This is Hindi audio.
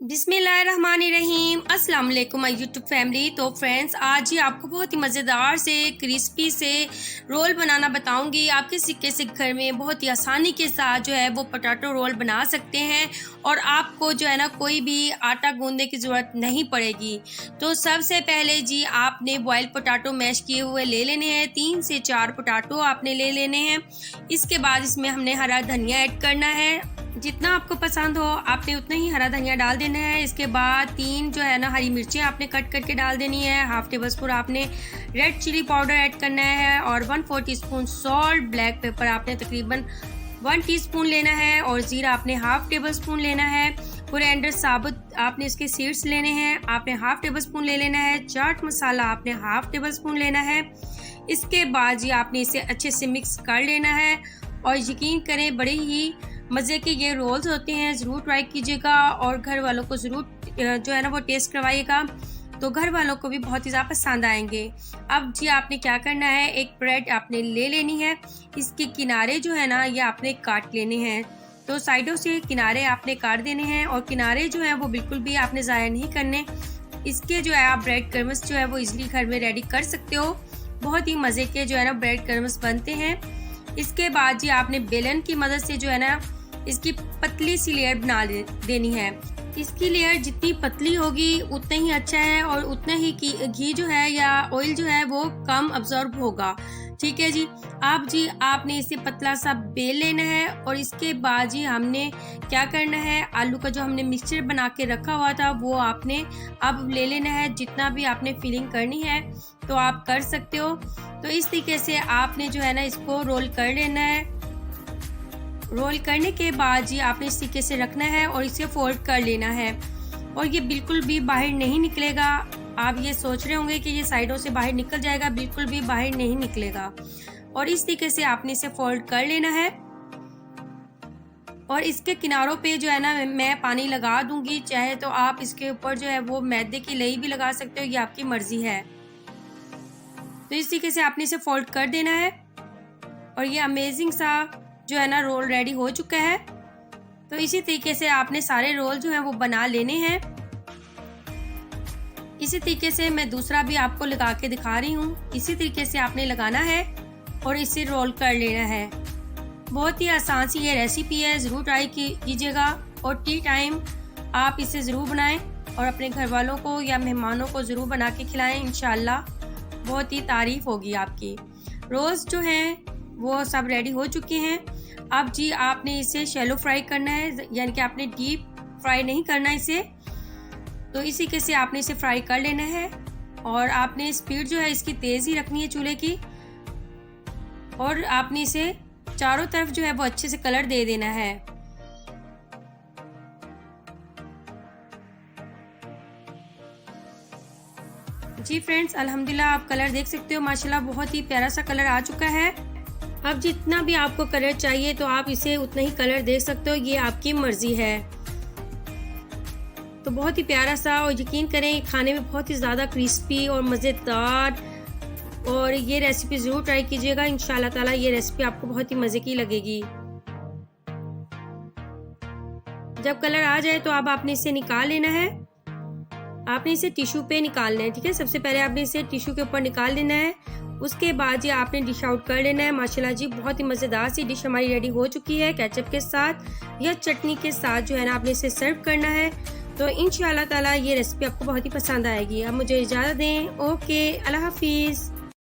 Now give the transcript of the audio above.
बिस्मिल्लाहिर्रहमानिर्रहीम। अस्सलाम वालेकुम माय यूट्यूब फैमिली। तो फ्रेंड्स, आज ही आपको बहुत ही मज़ेदार से क्रिस्पी से रोल बनाना बताऊंगी। आप किसी किसी घर में बहुत ही आसानी के साथ जो है वो पोटैटो रोल बना सकते हैं और आपको जो है ना कोई भी आटा गूंदने की ज़रूरत नहीं पड़ेगी। तो सबसे पहले जी आपने बॉयल पोटैटो मैश किए हुए ले लेने हैं। 3 से 4 पोटैटो आपने ले लेने हैं। इसके बाद इसमें हमने हरा धनिया ऐड करना है। जितना आपको पसंद हो आपने उतना ही हरा धनिया डाल देना है। इसके बाद 3 जो है ना हरी मिर्चें आपने कट करके डाल देनी है। हाफ टेबल स्पून आपने रेड चिली पाउडर ऐड करना है और 1/4 टीस्पून सॉल्ट। ब्लैक पेपर आपने तकरीबन 1 टीस्पून लेना है और ज़ीरा आपने हाफ टेबल स्पून लेना है। कोरिएंडर साबुत आपने इसके सीड्स लेने हैं, आपने हाफ टेबल स्पून ले लेना है। चाट मसाला आपने हाफ टेबल स्पून लेना है। इसके बाद जी आपने इसे अच्छे से मिक्स कर लेना है और यकीन करें बड़े ही मज़े के ये रोल्स होते हैं। ज़रूर ट्राई कीजिएगा और घर वालों को ज़रूर जो है ना वो टेस्ट करवाइएगा, तो घर वालों को भी बहुत ही ज़्यादा पसंद आएंगे। अब जी आपने क्या करना है, एक ब्रेड आपने ले लेनी है। इसके किनारे जो है ना ये आपने काट लेने हैं। तो साइडों से किनारे आपने काट देने हैं और किनारे जो है वो बिल्कुल भी आपने ज़ाया नहीं करने। इसके जो है आप ब्रेड क्रम्स जो है वो इजली घर में रेडी कर सकते हो। बहुत ही मज़े के जो है ना ब्रेड क्रम्स बनते हैं। इसके बाद जी आपने बेलन की मदद से जो है ना इसकी पतली सी लेयर बना देनी है। इसकी लेयर जितनी पतली होगी उतना ही अच्छा है और उतना ही घी जो है या ऑयल जो है वो कम अब्जॉर्ब होगा। ठीक है जी। अब जी आपने इसे पतला सा बेल लेना है और इसके बाद जी हमने क्या करना है, आलू का जो हमने मिक्सचर बना के रखा हुआ था वो आपने अब ले लेना है। जितना भी आपने फिलिंग करनी है तो आप कर सकते हो। तो इस तरीके से आपने जो है ना इसको रोल कर लेना है। रोल करने के बाद जी आपने इस तरीके से रखना है और इसे फोल्ड कर लेना है और ये बिल्कुल भी बाहर नहीं निकलेगा। आप ये सोच रहे होंगे कि ये साइडों से बाहर निकल जाएगा, बिल्कुल भी बाहर नहीं निकलेगा। और इस तरीके से आपने इसे फोल्ड कर लेना है और इसके किनारों पे जो है ना मैं पानी लगा दूंगी। चाहे तो आप इसके ऊपर जो है वो मैदे की लई भी लगा सकते हो, ये आपकी मर्जी है। तो इस तरीके से आपने इसे फोल्ड कर देना है और ये अमेजिंग सा जो है ना रोल रेडी हो चुका है। तो इसी तरीके से आपने सारे रोल जो हैं वो बना लेने हैं। इसी तरीके से मैं दूसरा भी आपको लगा के दिखा रही हूँ। इसी तरीके से आपने लगाना है और इसे रोल कर लेना है। बहुत ही आसान सी ये रेसिपी है, ज़रूर ट्राई कीजिएगा और टी टाइम आप इसे ज़रूर बनाएं और अपने घर वालों को या मेहमानों को ज़रूर बना के खिलाएं। इंशाल्लाह बहुत ही तारीफ होगी आपकी। रोल्स जो हैं वो सब रेडी हो चुके हैं। अब जी आपने इसे शैलो फ्राई करना है, यानी कि आपने डीप फ्राई नहीं करना इसे। तो इसी के से आपने इसे फ्राई कर लेना है और आपने स्पीड जो है इसकी तेज़ ही रखनी है चूल्हे की और आपने इसे चारों तरफ जो है वो अच्छे से कलर दे देना है। जी फ्रेंड्स, अल्हम्दुलिल्लाह आप कलर देख सकते हो, माशाल्लाह बहुत ही प्यारा सा कलर आ चुका है। अब जितना भी आपको कलर चाहिए तो आप इसे उतना ही कलर दे सकते हो, ये आपकी मर्जी है। तो बहुत ही प्यारा सा और यकीन करें खाने में बहुत ही ज़्यादा क्रिस्पी और मज़ेदार। और ये रेसिपी ज़रूर ट्राई कीजिएगा, इंशाल्लाह ताला ये रेसिपी आपको बहुत ही मज़े की लगेगी। जब कलर आ जाए तो अब आपने इसे निकाल लेना है। आपने इसे टिश्यू पे निकालना है। ठीक है, सबसे पहले आपने इसे टिश्यू के ऊपर निकाल लेना है। उसके बाद जी आपने डिश आउट कर लेना है। माशाल्लाह जी बहुत ही मज़ेदार सी डिश हमारी रेडी हो चुकी है। केचप के साथ या चटनी के साथ जो है ना आपने इसे सर्व करना है। तो इंशाल्लाह ताला ये रेसिपी आपको बहुत ही पसंद आएगी। अब मुझे इजाज़त दें। ओके, अल्लाह हाफिज़।